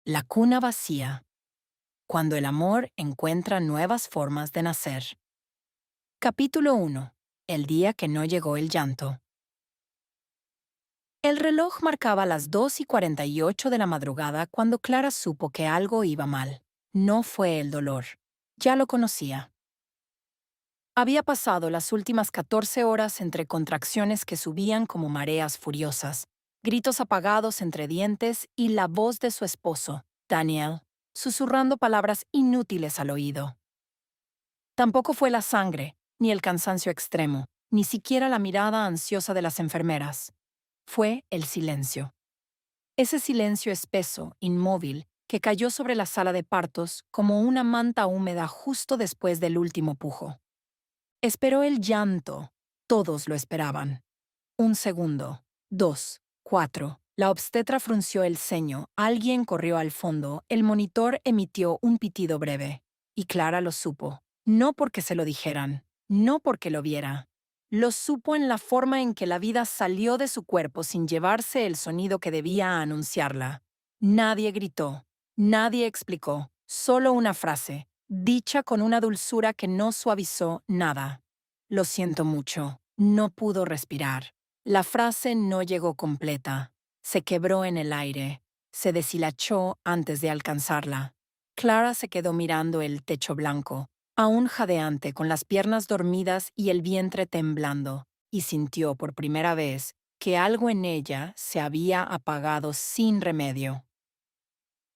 La cuna vacía, cuando el amor encuentra nuevas formas de nacer. Capítulo 1. El día que no llegó el llanto. El reloj marcaba las 2:48 de la madrugada cuando Clara supo que algo iba mal. No fue el dolor. Ya lo conocía. Había pasado las últimas 14 horas entre contracciones que subían como mareas furiosas, gritos apagados entre dientes y la voz de su esposo, Daniel, susurrando palabras inútiles al oído. Tampoco fue la sangre, ni el cansancio extremo, ni siquiera la mirada ansiosa de las enfermeras. Fue el silencio. Ese silencio espeso, inmóvil, que cayó sobre la sala de partos como una manta húmeda justo después del último pujo. Esperó el llanto. Todos lo esperaban. Un segundo, dos, cuatro. La obstetra frunció el ceño, alguien corrió al fondo, el monitor emitió un pitido breve. Y Clara lo supo. No porque se lo dijeran, no porque lo viera. Lo supo en la forma en que la vida salió de su cuerpo sin llevarse el sonido que debía anunciarla. Nadie gritó, nadie explicó, solo una frase, dicha con una dulzura que no suavizó nada. Lo siento mucho, no pudo respirar. La frase no llegó completa. Se quebró en el aire. Se deshilachó antes de alcanzarla. Clara se quedó mirando el techo blanco, aún jadeante con las piernas dormidas y el vientre temblando, y sintió por primera vez que algo en ella se había apagado sin remedio.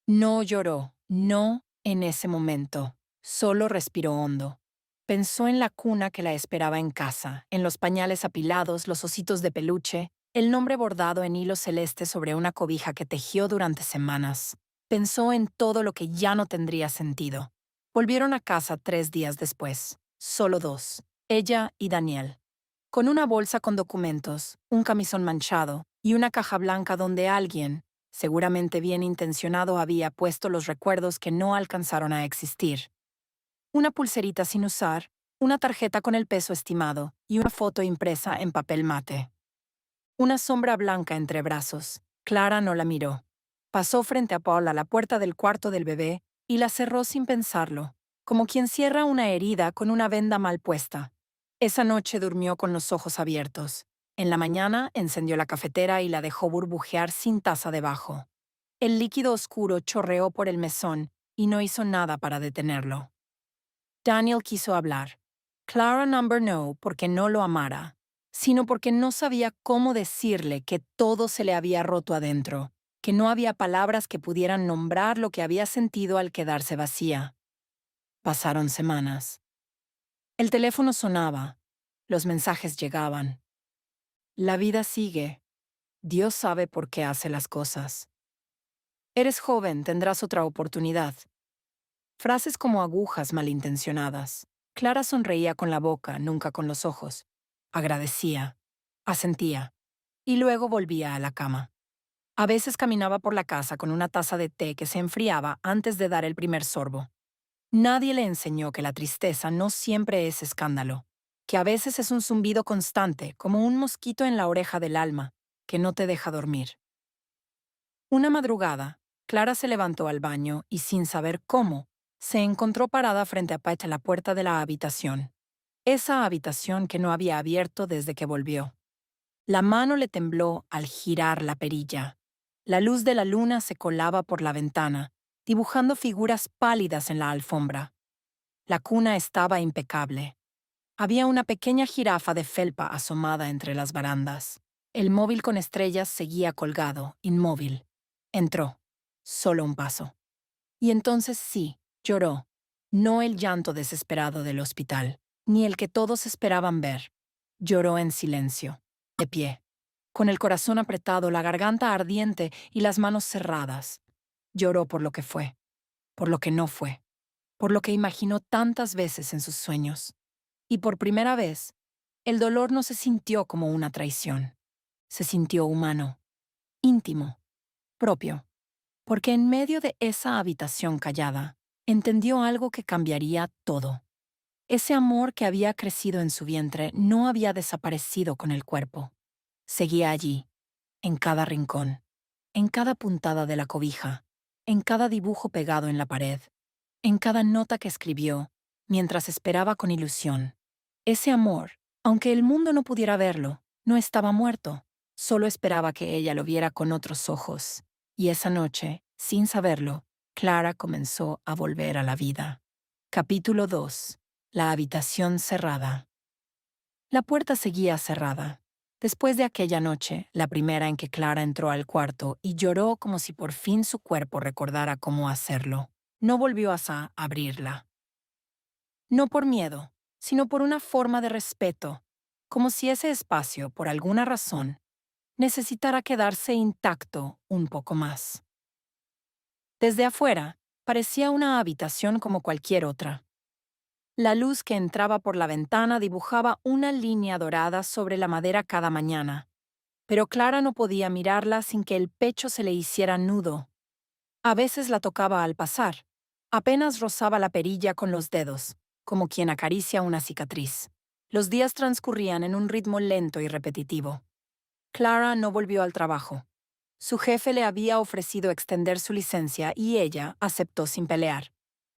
No lloró, no en ese momento, solo respiró hondo. Pensó en la cuna que la esperaba en casa, en los pañales apilados, los ositos de peluche, el nombre bordado en hilo celeste sobre una cobija que tejió durante semanas. Pensó en todo lo que ya no tendría sentido. Volvieron a casa 3 días después, solo dos, ella y Daniel, con una bolsa con documentos, un camisón manchado y una caja blanca donde alguien, seguramente bien intencionado, había puesto los recuerdos que no alcanzaron a existir. Una pulserita sin usar, una tarjeta con el peso estimado y una foto impresa en papel mate. Una sombra blanca entre brazos. Clara no la miró. Pasó frente a Paul a la puerta del cuarto del bebé y la cerró sin pensarlo, como quien cierra una herida con una venda mal puesta. Esa noche durmió con los ojos abiertos. En la mañana encendió la cafetera y la dejó burbujear sin taza debajo. El líquido oscuro chorreó por el mesón y no hizo nada para detenerlo. Daniel quiso hablar. Clara no porque no lo amara, sino porque no sabía cómo decirle que todo se le había roto adentro, que no había palabras que pudieran nombrar lo que había sentido al quedarse vacía. Pasaron semanas. El teléfono sonaba. Los mensajes llegaban. La vida sigue. Dios sabe por qué hace las cosas. Eres joven, tendrás otra oportunidad. Frases como agujas malintencionadas. Clara sonreía con la boca, nunca con los ojos. Agradecía. Asentía. Y luego volvía a la cama. A veces caminaba por la casa con una taza de té que se enfriaba antes de dar el primer sorbo. Nadie le enseñó que la tristeza no siempre es escándalo, que a veces es un zumbido constante, como un mosquito en la oreja del alma, que no te deja dormir. Una madrugada, Clara se levantó al baño y, sin saber cómo, se encontró parada frente a Patch a la puerta de la habitación. Esa habitación que no había abierto desde que volvió. La mano le tembló al girar la perilla. La luz de la luna se colaba por la ventana, dibujando figuras pálidas en la alfombra. La cuna estaba impecable. Había una pequeña jirafa de felpa asomada entre las barandas. El móvil con estrellas seguía colgado, inmóvil. Entró. Solo un paso. Y entonces sí, lloró. No el llanto desesperado del hospital, ni el que todos esperaban ver. Lloró en silencio, de pie, con el corazón apretado, la garganta ardiente y las manos cerradas. Lloró por lo que fue, por lo que no fue, por lo que imaginó tantas veces en sus sueños. Y por primera vez, el dolor no se sintió como una traición. Se sintió humano, íntimo, propio. Porque en medio de esa habitación callada, entendió algo que cambiaría todo. Ese amor que había crecido en su vientre no había desaparecido con el cuerpo. Seguía allí, en cada rincón, en cada puntada de la cobija, en cada dibujo pegado en la pared, en cada nota que escribió, mientras esperaba con ilusión. Ese amor, aunque el mundo no pudiera verlo, no estaba muerto, solo esperaba que ella lo viera con otros ojos. Y esa noche, sin saberlo, Clara comenzó a volver a la vida. Capítulo 2. La habitación cerrada. La puerta seguía cerrada. Después de aquella noche, la primera en que Clara entró al cuarto y lloró como si por fin su cuerpo recordara cómo hacerlo, no volvió a abrirla. No por miedo, sino por una forma de respeto, como si ese espacio, por alguna razón, necesitara quedarse intacto un poco más. Desde afuera, parecía una habitación como cualquier otra. La luz que entraba por la ventana dibujaba una línea dorada sobre la madera cada mañana, pero Clara no podía mirarla sin que el pecho se le hiciera nudo. A veces la tocaba al pasar. Apenas rozaba la perilla con los dedos, como quien acaricia una cicatriz. Los días transcurrían en un ritmo lento y repetitivo. Clara no volvió al trabajo. Su jefe le había ofrecido extender su licencia y ella aceptó sin pelear.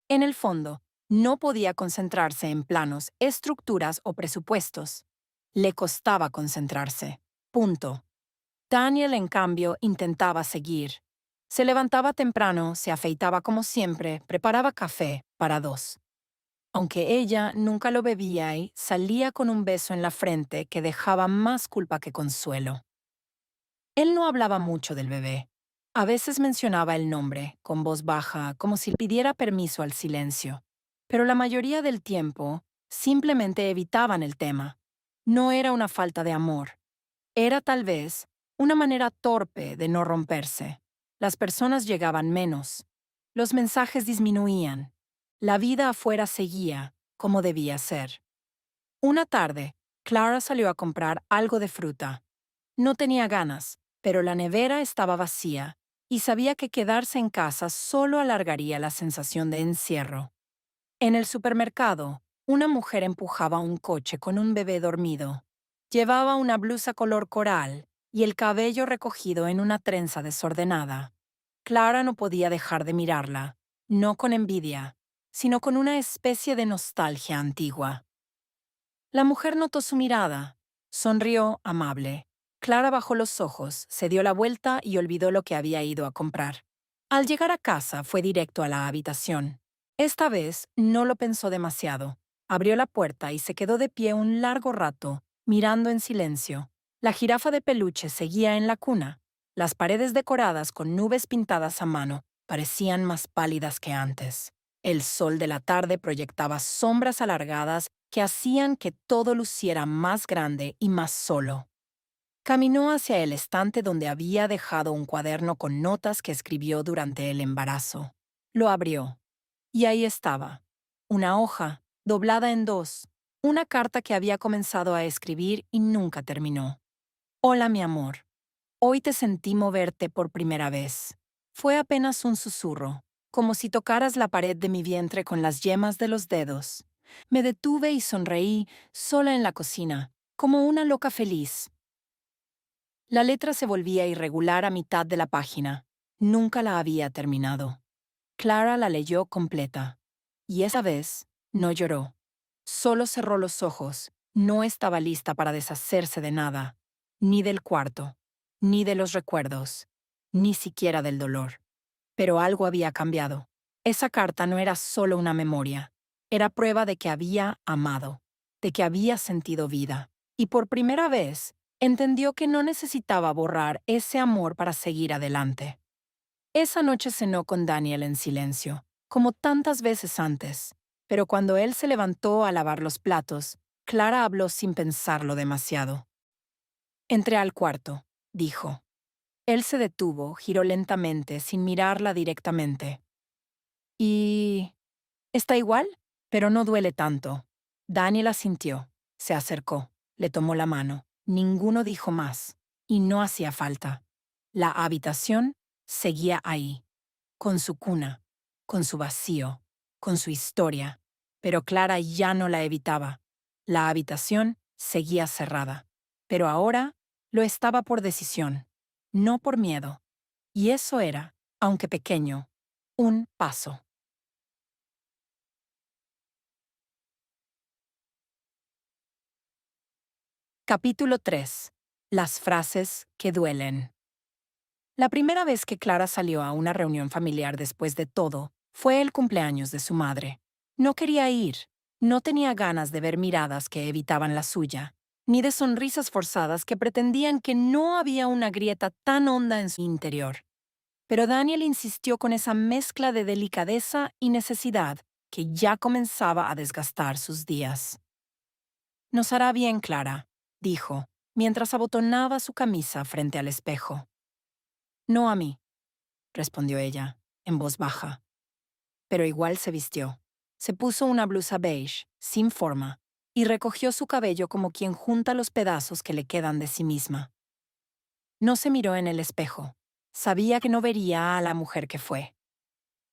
En el fondo, no podía concentrarse en planos, estructuras o presupuestos. Le costaba concentrarse. Punto. Daniel, en cambio, intentaba seguir. Se levantaba temprano, se afeitaba como siempre, preparaba café para dos. Aunque ella nunca lo bebía y salía con un beso en la frente que dejaba más culpa que consuelo. Él no hablaba mucho del bebé. A veces mencionaba el nombre, con voz baja, como si pidiera permiso al silencio. Pero la mayoría del tiempo, simplemente evitaban el tema. No era una falta de amor. Era tal vez una manera torpe de no romperse. Las personas llegaban menos. Los mensajes disminuían. La vida afuera seguía como debía ser. Una tarde, Clara salió a comprar algo de fruta. No tenía ganas, pero la nevera estaba vacía y sabía que quedarse en casa solo alargaría la sensación de encierro. En el supermercado, una mujer empujaba un coche con un bebé dormido. Llevaba una blusa color coral y el cabello recogido en una trenza desordenada. Clara no podía dejar de mirarla, no con envidia, sino con una especie de nostalgia antigua. La mujer notó su mirada, sonrió amable. Clara bajó los ojos, se dio la vuelta y olvidó lo que había ido a comprar. Al llegar a casa fue directo a la habitación. Esta vez no lo pensó demasiado. Abrió la puerta y se quedó de pie un largo rato, mirando en silencio. La jirafa de peluche seguía en la cuna. Las paredes decoradas con nubes pintadas a mano parecían más pálidas que antes. El sol de la tarde proyectaba sombras alargadas que hacían que todo luciera más grande y más solo. Caminó hacia el estante donde había dejado un cuaderno con notas que escribió durante el embarazo. Lo abrió. Y ahí estaba. Una hoja, doblada en dos. Una carta que había comenzado a escribir y nunca terminó. Hola, mi amor. Hoy te sentí moverte por primera vez. Fue apenas un susurro, como si tocaras la pared de mi vientre con las yemas de los dedos. Me detuve y sonreí, sola en la cocina, como una loca feliz. La letra se volvía irregular a mitad de la página. Nunca la había terminado. Clara la leyó completa. Y esa vez no lloró. Solo cerró los ojos. No estaba lista para deshacerse de nada. Ni del cuarto, ni de los recuerdos, ni siquiera del dolor. Pero algo había cambiado. Esa carta no era solo una memoria. Era prueba de que había amado, de que había sentido vida. Y por primera vez, entendió que no necesitaba borrar ese amor para seguir adelante. Esa noche cenó con Daniel en silencio, como tantas veces antes, pero cuando él se levantó a lavar los platos, Clara habló sin pensarlo demasiado. Entré al cuarto, dijo. Él se detuvo, giró lentamente, sin mirarla directamente. ¿Y está igual? Pero no duele tanto. Daniel asintió, se acercó, le tomó la mano. Ninguno dijo más, y no hacía falta. La habitación seguía ahí, con su cuna, con su vacío, con su historia. Pero Clara ya no la evitaba. La habitación seguía cerrada. Pero ahora lo estaba por decisión, no por miedo. Y eso era, aunque pequeño, Un paso. Capítulo 3. Las frases que duelen. La primera vez que Clara salió a una reunión familiar después de todo fue el cumpleaños de su madre. No quería ir, no tenía ganas de ver miradas que evitaban la suya, ni de sonrisas forzadas que pretendían que no había una grieta tan honda en su interior. Pero Daniel insistió con esa mezcla de delicadeza y necesidad que ya comenzaba a desgastar sus días. Nos hará bien, Clara, dijo, mientras abotonaba su camisa frente al espejo. No a mí, respondió ella, en voz baja. Pero igual se vistió. Se puso una blusa beige, sin forma, y recogió su cabello como quien junta los pedazos que le quedan de sí misma. No se miró en el espejo. Sabía que no vería a la mujer que fue.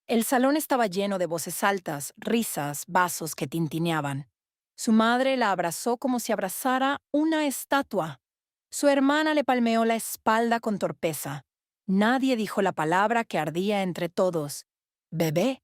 El salón estaba lleno de voces altas, risas, vasos que tintineaban. Su madre la abrazó como si abrazara una estatua. Su hermana le palmeó la espalda con torpeza. Nadie dijo la palabra que ardía entre todos. «Bebé».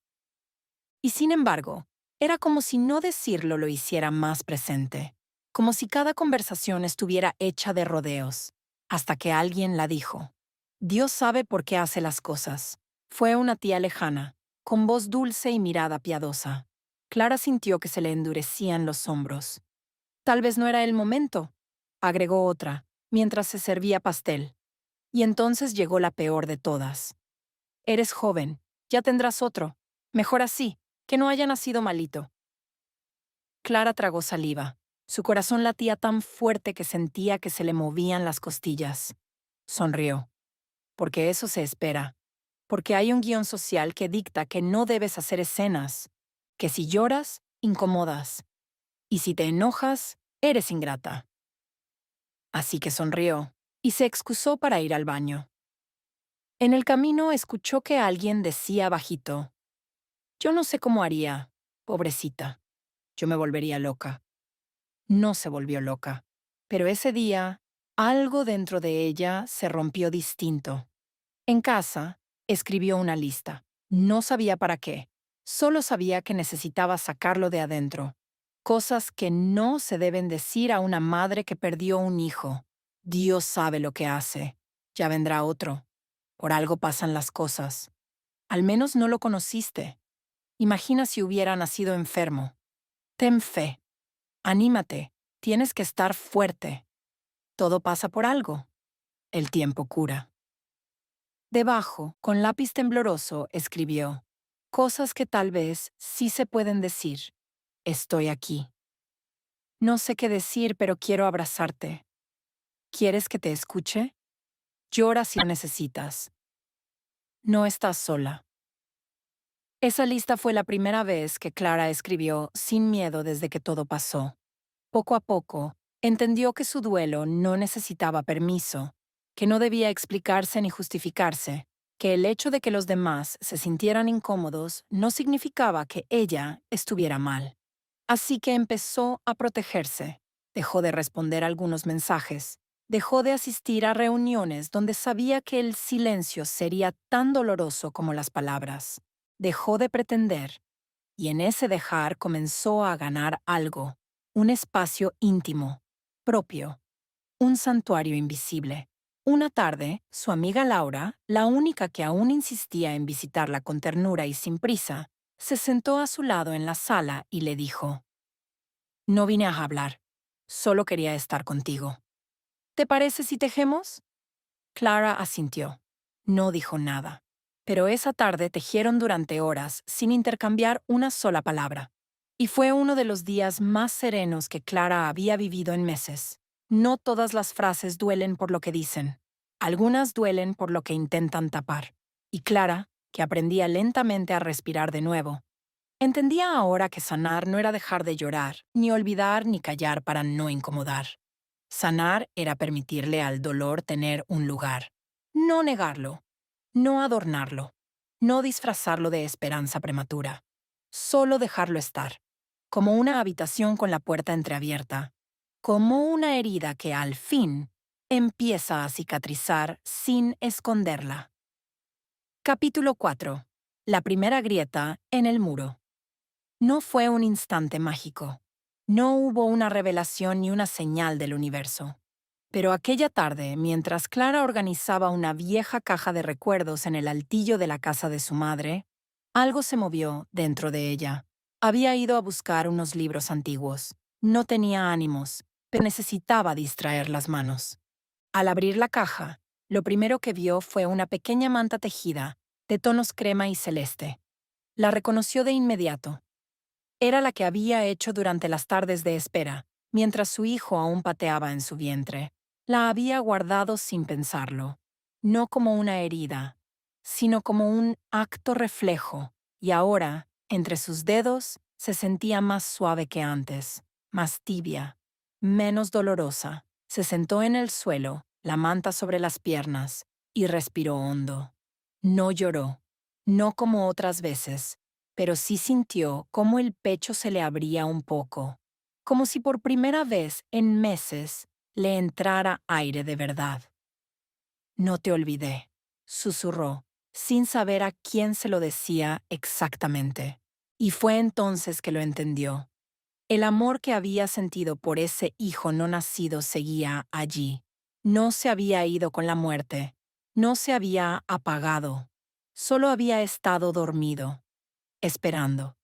Y sin embargo, era como si no decirlo lo hiciera más presente. Como si cada conversación estuviera hecha de rodeos. Hasta que alguien la dijo. Dios sabe por qué hace las cosas. Fue una tía lejana, con voz dulce y mirada piadosa. Clara sintió que se le endurecían los hombros. Tal vez no era el momento, agregó otra, mientras se servía pastel. Y entonces llegó la peor de todas. Eres joven, ya tendrás otro. Mejor así, que no haya nacido malito. Clara tragó saliva. Su corazón latía tan fuerte que sentía que se le movían las costillas. Sonrió. Porque eso se espera. Porque hay un guión social que dicta que no debes hacer escenas. Que si lloras, incomodas. Y si te enojas, eres ingrata. Así que sonrió y se excusó para ir al baño. En el camino escuchó que alguien decía bajito: «Yo no sé cómo haría, pobrecita. Yo me volvería loca». No se volvió loca, pero ese día algo dentro de ella se rompió distinto. En casa, escribió una lista. No sabía para qué, solo sabía que necesitaba sacarlo de adentro. Cosas que no se deben decir a una madre que perdió un hijo. Dios sabe lo que hace. Ya vendrá otro. Por algo pasan las cosas. Al menos no lo conociste. Imagina si hubiera nacido enfermo. Ten fe. Anímate. Tienes que estar fuerte. Todo pasa por algo. El tiempo cura. Debajo, con lápiz tembloroso, escribió: «Cosas que tal vez sí se pueden decir. Estoy aquí. No sé qué decir, pero quiero abrazarte. ¿Quieres que te escuche? Llora si lo necesitas. No estás sola». Esa lista fue la primera vez que Clara escribió sin miedo desde que todo pasó. Poco a poco, entendió que su duelo no necesitaba permiso, que no debía explicarse ni justificarse, que el hecho de que los demás se sintieran incómodos no significaba que ella estuviera mal. Así que empezó a protegerse. Dejó de responder algunos mensajes. Dejó de asistir a reuniones donde sabía que el silencio sería tan doloroso como las palabras. Dejó de pretender. Y en ese dejar comenzó a ganar algo, un espacio íntimo, propio, un santuario invisible. Una tarde, su amiga Laura, la única que aún insistía en visitarla con ternura y sin prisa, se sentó a su lado en la sala y le dijo: «No vine a hablar, solo quería estar contigo. ¿Te parece si tejemos?» Clara asintió. No dijo nada. Pero esa tarde tejieron durante horas sin intercambiar una sola palabra. Y fue uno de los días más serenos que Clara había vivido en meses. No todas las frases duelen por lo que dicen. Algunas duelen por lo que intentan tapar. Y Clara, que aprendía lentamente a respirar de nuevo, entendía ahora que sanar no era dejar de llorar, ni olvidar ni callar para no incomodar. Sanar era permitirle al dolor tener un lugar. No negarlo, no adornarlo, no disfrazarlo de esperanza prematura. Solo dejarlo estar, como una habitación con la puerta entreabierta, como una herida que al fin empieza a cicatrizar sin esconderla. Capítulo 4. La primera grieta en el muro. No fue un instante mágico. No hubo una revelación ni una señal del universo. Pero aquella tarde, mientras Clara organizaba una vieja caja de recuerdos en el altillo de la casa de su madre, algo se movió dentro de ella. Había ido a buscar unos libros antiguos. No tenía ánimos, pero necesitaba distraer las manos. Al abrir la caja, lo primero que vio fue una pequeña manta tejida, de tonos crema y celeste. La reconoció de inmediato. Era la que había hecho durante las tardes de espera, mientras su hijo aún pateaba en su vientre. La había guardado sin pensarlo, no como una herida, sino como un acto reflejo, y ahora, entre sus dedos, se sentía más suave que antes, más tibia, menos dolorosa. Se sentó en el suelo, la manta sobre las piernas, y respiró hondo. No lloró, no como otras veces, pero sí sintió cómo el pecho se le abría un poco, como si por primera vez en meses le entrara aire de verdad. No te olvidé, susurró, sin saber a quién se lo decía exactamente. Y fue entonces que lo entendió. El amor que había sentido por ese hijo no nacido seguía allí. No se había ido con la muerte, no se había apagado, solo había estado dormido, esperando.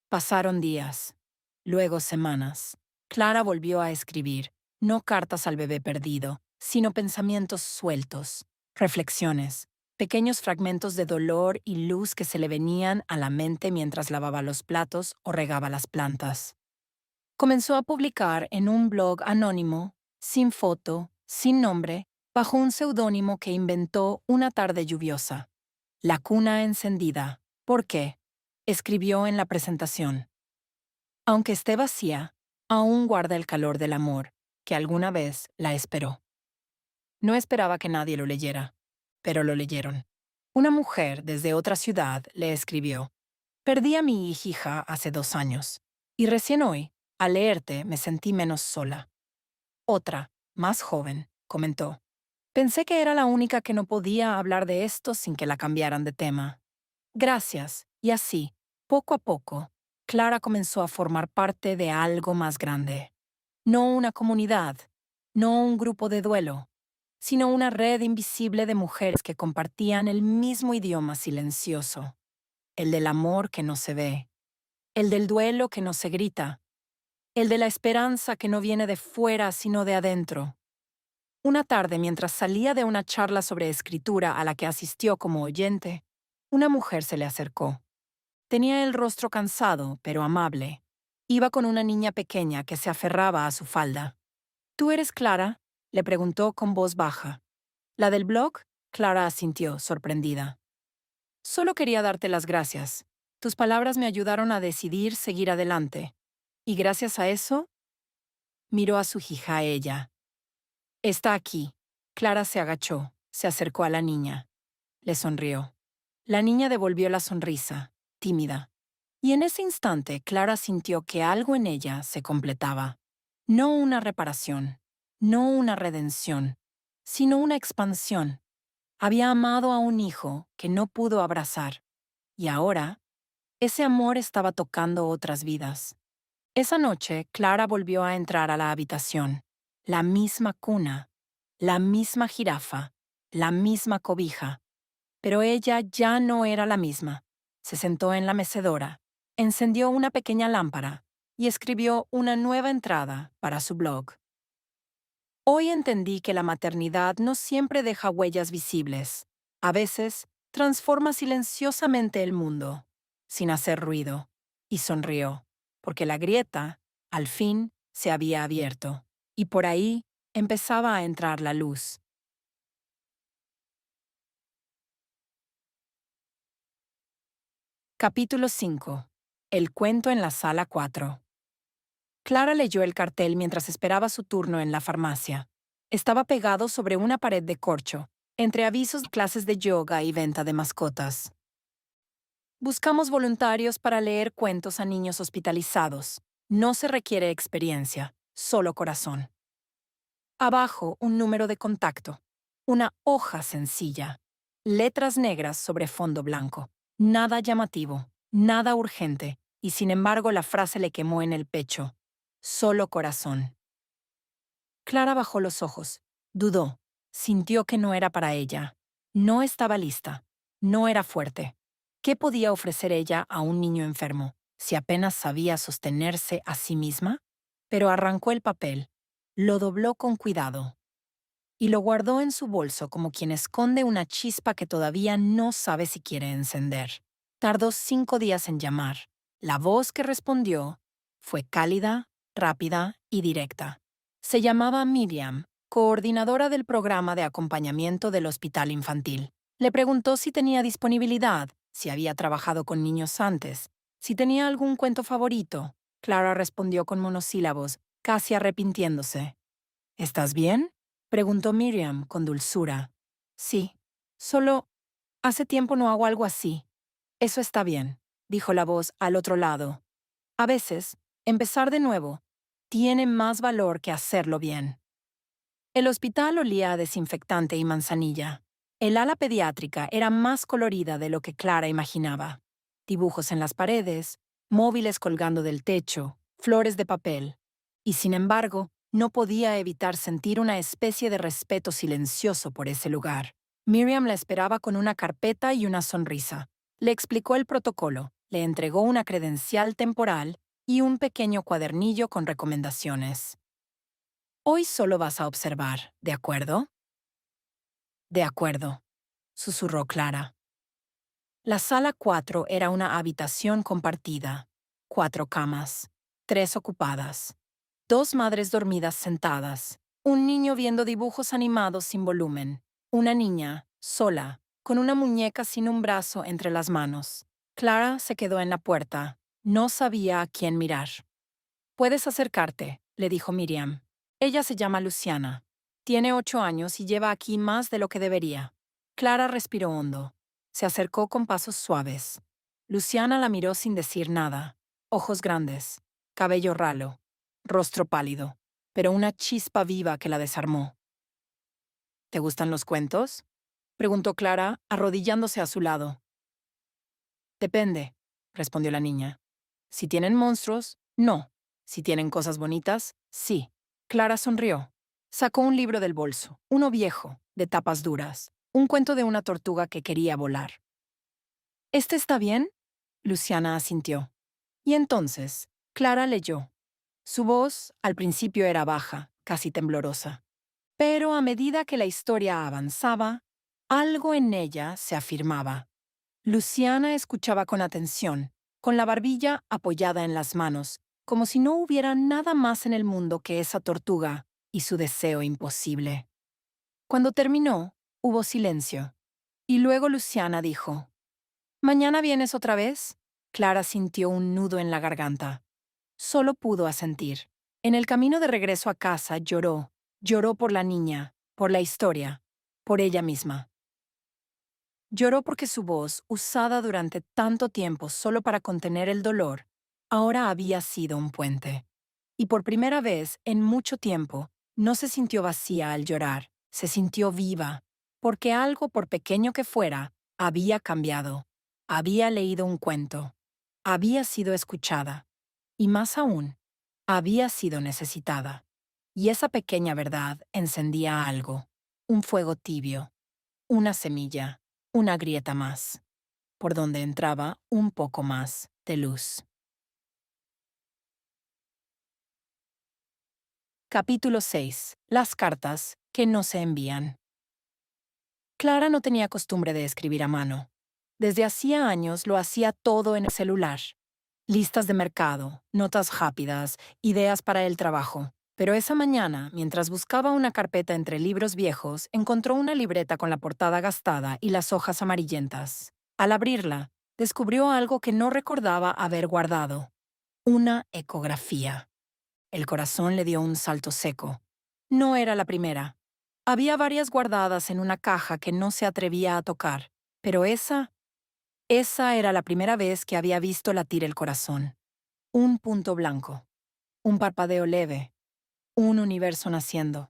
Pasaron días, luego semanas. Clara volvió a escribir, no cartas al bebé perdido, sino pensamientos sueltos, reflexiones, pequeños fragmentos de dolor y luz que se le venían a la mente mientras lavaba los platos o regaba las plantas. Comenzó a publicar en un blog anónimo, sin foto, sin nombre, bajo un seudónimo que inventó una tarde lluviosa. La cuna encendida. ¿Por qué? Escribió en la presentación. Aunque esté vacía, aún guarda el calor del amor, que alguna vez la esperó. No esperaba que nadie lo leyera, pero lo leyeron. Una mujer desde otra ciudad le escribió: Perdí a mi hija hace 2 años, y recién hoy, al leerte, me sentí menos sola. Otra, más joven, comentó: Pensé que era la única que no podía hablar de esto sin que la cambiaran de tema. Gracias, y así, poco a poco, Clara comenzó a formar parte de algo más grande. No una comunidad, no un grupo de duelo, sino una red invisible de mujeres que compartían el mismo idioma silencioso, el del amor que no se ve, el del duelo que no se grita, el de la esperanza que no viene de fuera sino de adentro. Una tarde, mientras salía de una charla sobre escritura a la que asistió como oyente, una mujer se le acercó. Tenía el rostro cansado, pero amable. Iba con una niña pequeña que se aferraba a su falda. ¿Tú eres Clara?, le preguntó con voz baja. ¿La del blog? Clara asintió, sorprendida. Solo quería darte las gracias. Tus palabras me ayudaron a decidir seguir adelante. Y gracias a eso, miró a su hija ella. Está aquí. Clara se agachó, se acercó a la niña. Le sonrió. La niña devolvió la sonrisa, tímida. Y en ese instante Clara sintió que algo en ella se completaba. No una reparación, no una redención, sino una expansión. Había amado a un hijo que no pudo abrazar. Y ahora, ese amor estaba tocando otras vidas. Esa noche, Clara volvió a entrar a la habitación. La misma cuna, la misma jirafa, la misma cobija. Pero ella ya no era la misma. Se sentó en la mecedora, encendió una pequeña lámpara y escribió una nueva entrada para su blog. Hoy entendí que la maternidad no siempre deja huellas visibles. A veces, transforma silenciosamente el mundo, sin hacer ruido, y sonrió, porque la grieta, al fin, se había abierto, y por ahí empezaba a entrar la luz. Capítulo 5. El cuento en la sala 4. Clara leyó el cartel mientras esperaba su turno en la farmacia. Estaba pegado sobre una pared de corcho, entre avisos de clases de yoga y venta de mascotas. Buscamos voluntarios para leer cuentos a niños hospitalizados. No se requiere experiencia, solo corazón. Abajo, un número de contacto. Una hoja sencilla. Letras negras sobre fondo blanco. Nada llamativo, nada urgente, y sin embargo la frase le quemó en el pecho. Solo corazón. Clara bajó los ojos. Dudó. Sintió que no era para ella. No estaba lista. No era fuerte. ¿Qué podía ofrecer ella a un niño enfermo, si apenas sabía sostenerse a sí misma? Pero arrancó el papel. Lo dobló con cuidado y lo guardó en su bolso como quien esconde una chispa que todavía no sabe si quiere encender. Tardó 5 días en llamar. La voz que respondió fue cálida, rápida y directa. Se llamaba Miriam, coordinadora del programa de acompañamiento del hospital infantil. Le preguntó si tenía disponibilidad, si había trabajado con niños antes, si tenía algún cuento favorito. Clara respondió con monosílabos, casi arrepintiéndose. ¿Estás bien? Preguntó Miriam con dulzura. Sí, solo hace tiempo no hago algo así. Eso está bien, dijo la voz al otro lado. A veces, empezar de nuevo tiene más valor que hacerlo bien. El hospital olía a desinfectante y manzanilla. El ala pediátrica era más colorida de lo que Clara imaginaba. Dibujos en las paredes, móviles colgando del techo, flores de papel. Y sin embargo, no podía evitar sentir una especie de respeto silencioso por ese lugar. Miriam la esperaba con una carpeta y una sonrisa. Le explicó el protocolo, le entregó una credencial temporal y un pequeño cuadernillo con recomendaciones. Hoy solo vas a observar, ¿de acuerdo? De acuerdo, susurró Clara. La sala 4 era una habitación compartida. 4 camas, 3 ocupadas. 2 madres dormidas sentadas. Un niño viendo dibujos animados sin volumen. Una niña, sola, con una muñeca sin un brazo entre las manos. Clara se quedó en la puerta. No sabía a quién mirar. Puedes acercarte, le dijo Miriam. Ella se llama Luciana. Tiene 8 años y lleva aquí más de lo que debería. Clara respiró hondo. Se acercó con pasos suaves. Luciana la miró sin decir nada. Ojos grandes, cabello ralo, rostro pálido, pero una chispa viva que la desarmó. ¿Te gustan los cuentos? Preguntó Clara, arrodillándose a su lado. Depende, respondió la niña. Si tienen monstruos, no. Si tienen cosas bonitas, sí. Clara sonrió. Sacó un libro del bolso, uno viejo, de tapas duras, un cuento de una tortuga que quería volar. ¿Este está bien? Luciana asintió. Y entonces, Clara leyó. Su voz, al principio, era baja, casi temblorosa. Pero a medida que la historia avanzaba, algo en ella se afirmaba. Luciana escuchaba con atención, con la barbilla apoyada en las manos, como si no hubiera nada más en el mundo que esa tortuga y su deseo imposible. Cuando terminó, hubo silencio. Y luego Luciana dijo, ¿Mañana vienes otra vez? Clara sintió un nudo en la garganta. Solo pudo asentir. En el camino de regreso a casa lloró. Lloró por la niña, por la historia, por ella misma. Lloró porque su voz, usada durante tanto tiempo solo para contener el dolor, ahora había sido un puente. Y por primera vez en mucho tiempo, no se sintió vacía al llorar, se sintió viva, porque algo, por pequeño que fuera, había cambiado. Había leído un cuento. Había sido escuchada. Y más aún, había sido necesitada. Y esa pequeña verdad encendía algo, un fuego tibio, una semilla, una grieta más, por donde entraba un poco más de luz. Capítulo 6. Las cartas que no se envían. Clara no tenía costumbre de escribir a mano. Desde hacía años lo hacía todo en el celular. Listas de mercado, notas rápidas, ideas para el trabajo. Pero esa mañana, mientras buscaba una carpeta entre libros viejos, encontró una libreta con la portada gastada y las hojas amarillentas. Al abrirla, descubrió algo que no recordaba haber guardado. Una ecografía. El corazón le dio un salto seco. No era la primera. Había varias guardadas en una caja que no se atrevía a tocar, pero esa era la primera vez que había visto latir el corazón. Un punto blanco, un parpadeo leve, un universo naciendo.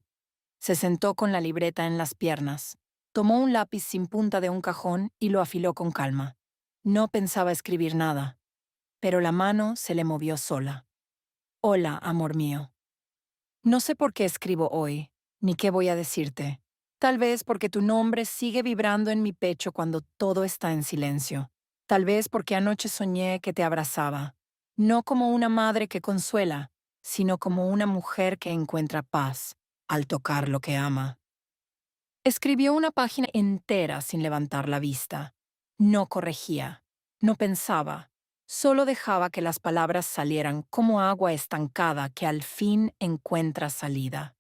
Se sentó con la libreta en las piernas, tomó un lápiz sin punta de un cajón y lo afiló con calma. No pensaba escribir nada, pero la mano se le movió sola. Hola, amor mío. No sé por qué escribo hoy, ni qué voy a decirte. Tal vez porque tu nombre sigue vibrando en mi pecho cuando todo está en silencio. Tal vez porque anoche soñé que te abrazaba, no como una madre que consuela, sino como una mujer que encuentra paz al tocar lo que ama. Escribió una página entera sin levantar la vista. No corregía, no pensaba, solo dejaba que las palabras salieran como agua estancada que al fin encuentra salida.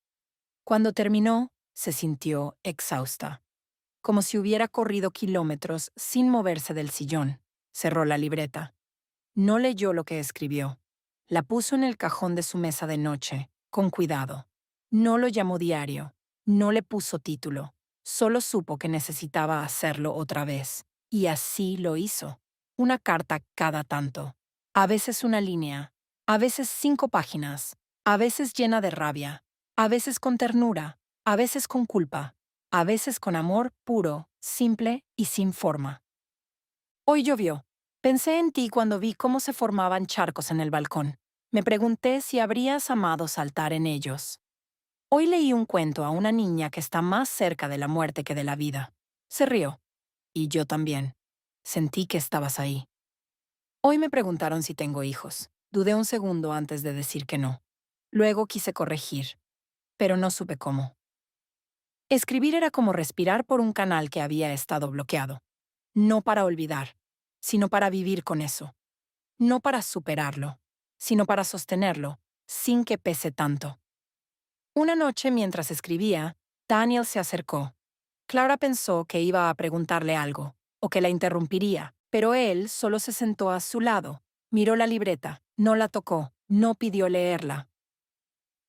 Cuando terminó, se sintió exhausta, como si hubiera corrido kilómetros sin moverse del sillón. Cerró la libreta. No leyó lo que escribió. La puso en el cajón de su mesa de noche, con cuidado. No lo llamó diario. No le puso título. Solo supo que necesitaba hacerlo otra vez. Y así lo hizo. Una carta cada tanto. A veces una línea. A veces 5 páginas. A veces llena de rabia. A veces con ternura. A veces con culpa. A veces con amor puro, simple y sin forma. Hoy llovió. Pensé en ti cuando vi cómo se formaban charcos en el balcón. Me pregunté si habrías amado saltar en ellos. Hoy leí un cuento a una niña que está más cerca de la muerte que de la vida. Se rió. Y yo también. Sentí que estabas ahí. Hoy me preguntaron si tengo hijos. Dudé un segundo antes de decir que no. Luego quise corregir, pero no supe cómo. Escribir era como respirar por un canal que había estado bloqueado. No para olvidar, sino para vivir con eso. No para superarlo, sino para sostenerlo, sin que pese tanto. Una noche mientras escribía, Daniel se acercó. Clara pensó que iba a preguntarle algo, o que la interrumpiría, pero él solo se sentó a su lado, miró la libreta, no la tocó, no pidió leerla.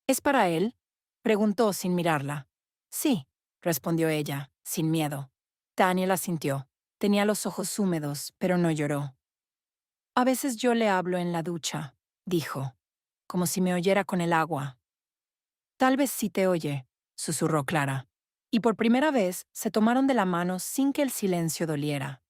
¿Es para él? Preguntó sin mirarla. Sí, respondió ella, sin miedo. Daniel asintió. Tenía los ojos húmedos, pero no lloró. A veces yo le hablo en la ducha, dijo, como si me oyera con el agua. Tal vez sí te oye, susurró Clara. Y por primera vez se tomaron de la mano sin que el silencio doliera.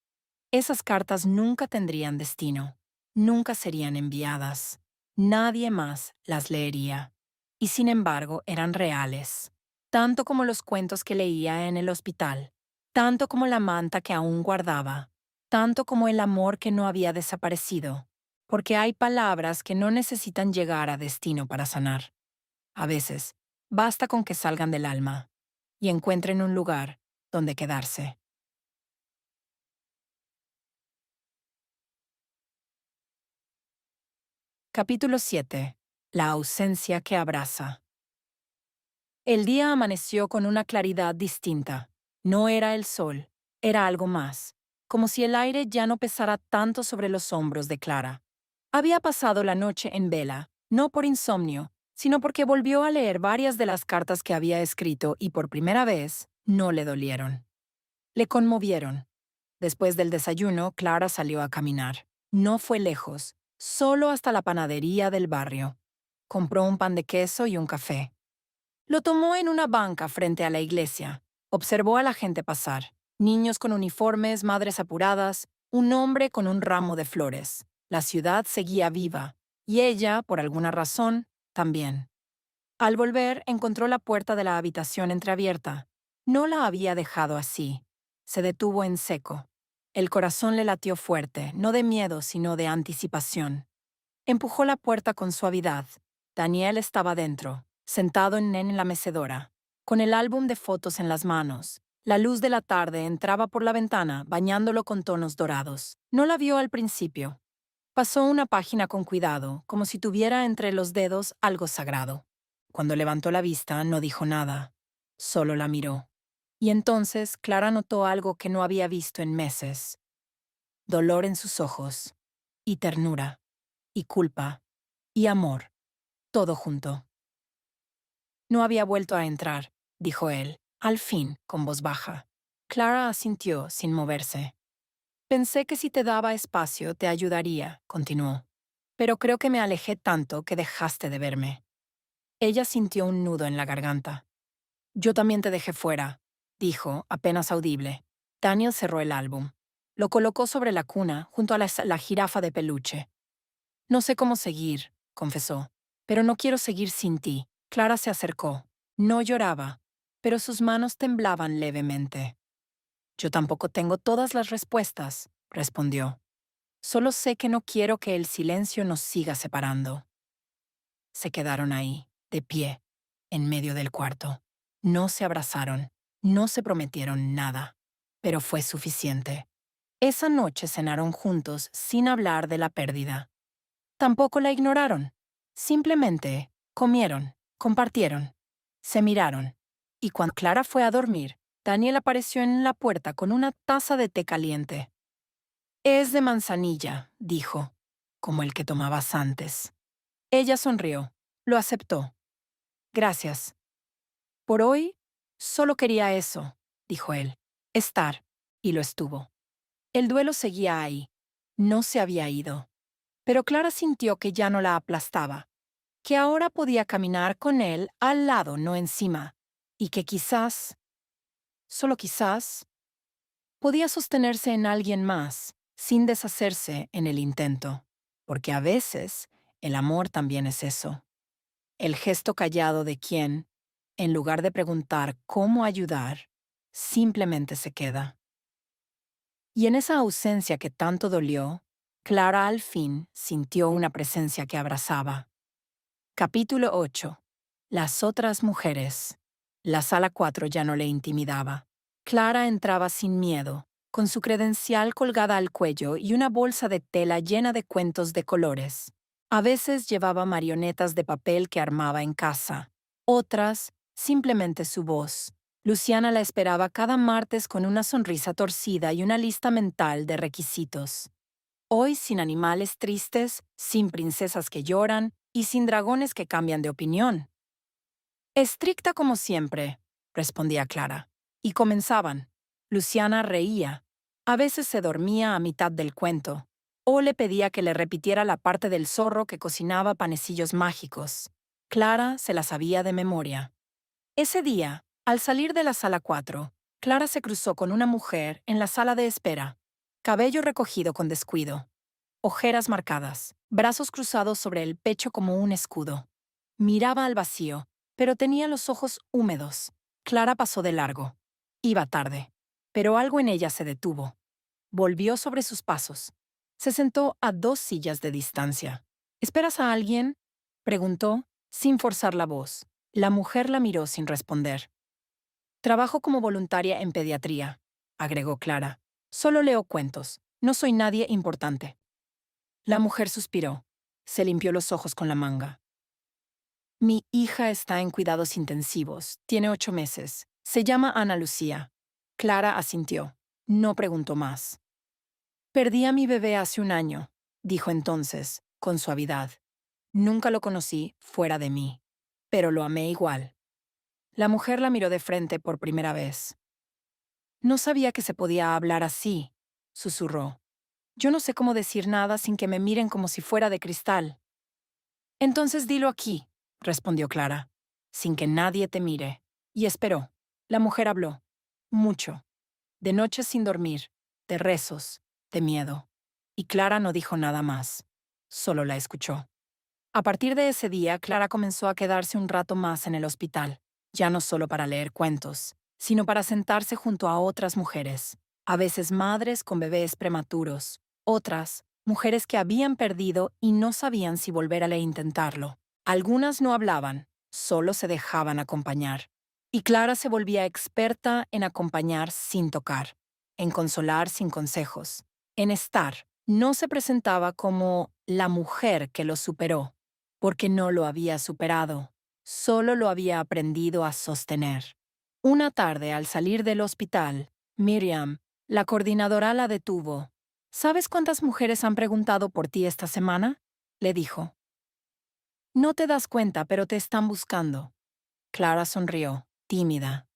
Esas cartas nunca tendrían destino, nunca serían enviadas. Nadie más las leería. Y sin embargo eran reales, tanto como los cuentos que leía en el hospital, tanto como la manta que aún guardaba, tanto como el amor que no había desaparecido, porque hay palabras que no necesitan llegar a destino para sanar. A veces, basta con que salgan del alma y encuentren un lugar donde quedarse. Capítulo 7. La ausencia que abraza. El día amaneció con una claridad distinta. No era el sol, era algo más, como si el aire ya no pesara tanto sobre los hombros de Clara. Había pasado la noche en vela, no por insomnio, sino porque volvió a leer varias de las cartas que había escrito y por primera vez no le dolieron. Le conmovieron. Después del desayuno, Clara salió a caminar. No fue lejos, solo hasta la panadería del barrio. Compró un pan de queso y un café. Lo tomó en una banca frente a la iglesia. Observó a la gente pasar. Niños con uniformes, madres apuradas, un hombre con un ramo de flores. La ciudad seguía viva, y ella, por alguna razón, también. Al volver, encontró la puerta de la habitación entreabierta. No la había dejado así. Se detuvo en seco. El corazón le latió fuerte, no de miedo, sino de anticipación. Empujó la puerta con suavidad. Daniel estaba dentro, sentado en la mecedora, con el álbum de fotos en las manos. La luz de la tarde entraba por la ventana, bañándolo con tonos dorados. No la vio al principio. Pasó una página con cuidado, como si tuviera entre los dedos algo sagrado. Cuando levantó la vista, no dijo nada. Solo la miró. Y entonces Clara notó algo que no había visto en meses. Dolor en sus ojos, y ternura, y culpa, y amor, todo junto. No había vuelto a entrar, dijo él, al fin, con voz baja. Clara asintió sin moverse. Pensé que si te daba espacio te ayudaría, continuó. Pero creo que me alejé tanto que dejaste de verme. Ella sintió un nudo en la garganta. Yo también te dejé fuera, dijo, apenas audible. Daniel cerró el álbum. Lo colocó sobre la cuna, junto a la jirafa de peluche. No sé cómo seguir, confesó, pero no quiero seguir sin ti. Clara se acercó. No lloraba, pero sus manos temblaban levemente. Yo tampoco tengo todas las respuestas, respondió. Solo sé que no quiero que el silencio nos siga separando. Se quedaron ahí, de pie, en medio del cuarto. No se abrazaron, no se prometieron nada, pero fue suficiente. Esa noche cenaron juntos sin hablar de la pérdida. Tampoco la ignoraron. Simplemente comieron, compartieron, se miraron. Y cuando Clara fue a dormir, Daniel apareció en la puerta con una taza de té caliente. Es de manzanilla, dijo, como el que tomabas antes. Ella sonrió. Lo aceptó. Gracias. Por hoy, solo quería eso, dijo él. Estar. Y lo estuvo. El duelo seguía ahí. No se había ido. Pero Clara sintió que ya no la aplastaba, que ahora podía caminar con él al lado, no encima, y que quizás, solo quizás, podía sostenerse en alguien más, sin deshacerse en el intento, porque a veces el amor también es eso. El gesto callado de quien, en lugar de preguntar cómo ayudar, simplemente se queda. Y en esa ausencia que tanto dolió, Clara al fin sintió una presencia que abrazaba. Capítulo 8. Las otras mujeres. La sala 4 ya no le intimidaba. Clara entraba sin miedo, con su credencial colgada al cuello y una bolsa de tela llena de cuentos de colores. A veces llevaba marionetas de papel que armaba en casa. Otras, simplemente su voz. Luciana la esperaba cada martes con una sonrisa torcida y una lista mental de requisitos. Hoy sin animales tristes, sin princesas que lloran y sin dragones que cambian de opinión. Estricta como siempre, respondía Clara. Y comenzaban. Luciana reía. A veces se dormía a mitad del cuento, o le pedía que le repitiera la parte del zorro que cocinaba panecillos mágicos. Clara se la sabía de memoria. Ese día, al salir de la sala 4, Clara se cruzó con una mujer en la sala de espera, cabello recogido con descuido, ojeras marcadas, brazos cruzados sobre el pecho como un escudo. Miraba al vacío, pero tenía los ojos húmedos. Clara pasó de largo. Iba tarde, pero algo en ella se detuvo. Volvió sobre sus pasos. Se sentó a 2 sillas de distancia. ¿Esperas a alguien?, preguntó, sin forzar la voz. La mujer la miró sin responder. Trabajo como voluntaria en pediatría, agregó Clara. Solo leo cuentos. No soy nadie importante. La mujer suspiró. Se limpió los ojos con la manga. Mi hija está en cuidados intensivos. Tiene 8 meses. Se llama Ana Lucía. Clara asintió. No preguntó más. Perdí a mi bebé hace un año, dijo entonces, con suavidad. Nunca lo conocí fuera de mí, pero lo amé igual. La mujer la miró de frente por primera vez. No sabía que se podía hablar así, susurró. Yo no sé cómo decir nada sin que me miren como si fuera de cristal. Entonces dilo aquí, respondió Clara, sin que nadie te mire. Y esperó. La mujer habló. Mucho. De noches sin dormir, de rezos, de miedo. Y Clara no dijo nada más. Solo la escuchó. A partir de ese día, Clara comenzó a quedarse un rato más en el hospital, ya no solo para leer cuentos, sino para sentarse junto a otras mujeres, a veces madres con bebés prematuros, otras, mujeres que habían perdido y no sabían si volver a intentarlo. Algunas no hablaban, solo se dejaban acompañar. Y Clara se volvía experta en acompañar sin tocar, en consolar sin consejos, en estar. No se presentaba como la mujer que lo superó, porque no lo había superado, solo lo había aprendido a sostener. Una tarde, al salir del hospital, Miriam, la coordinadora, la detuvo. ¿Sabes cuántas mujeres han preguntado por ti esta semana?, le dijo. No te das cuenta, pero te están buscando. Clara sonrió, tímida.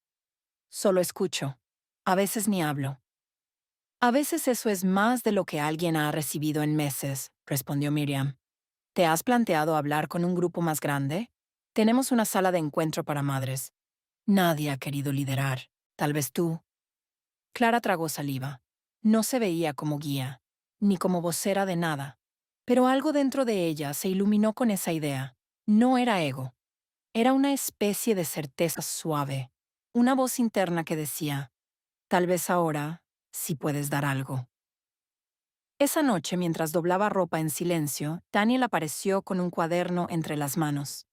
Solo escucho. A veces ni hablo. A veces eso es más de lo que alguien ha recibido en meses, respondió Miriam. ¿Te has planteado hablar con un grupo más grande? Tenemos una sala de encuentro para madres. Nadie ha querido liderar. Tal vez tú. Clara tragó saliva. No se veía como guía, ni como vocera de nada, pero algo dentro de ella se iluminó con esa idea. No era ego, era una especie de certeza suave, una voz interna que decía, tal vez ahora sí puedes dar algo. Esa noche, mientras doblaba ropa en silencio, Daniel apareció con un cuaderno entre las manos.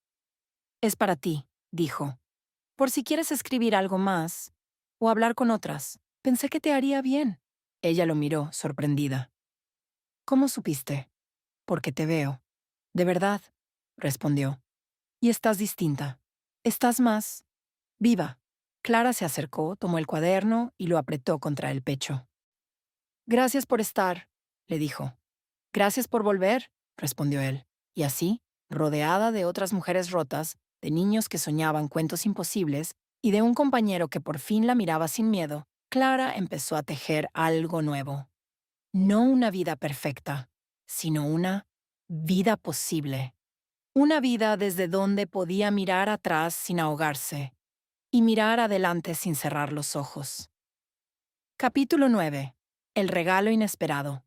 Es para ti, dijo. Por si quieres escribir algo más o hablar con otras. Pensé que te haría bien. Ella lo miró, sorprendida. ¿Cómo supiste? Porque te veo. De verdad, respondió. Y estás distinta. Estás más viva. Clara se acercó, tomó el cuaderno y lo apretó contra el pecho. Gracias por estar, le dijo. Gracias por volver, respondió él. Y así, rodeada de otras mujeres rotas, de niños que soñaban cuentos imposibles y de un compañero que por fin la miraba sin miedo, Clara empezó a tejer algo nuevo. No una vida perfecta, sino una vida posible. Una vida desde donde podía mirar atrás sin ahogarse y mirar adelante sin cerrar los ojos. Capítulo 9. El regalo inesperado.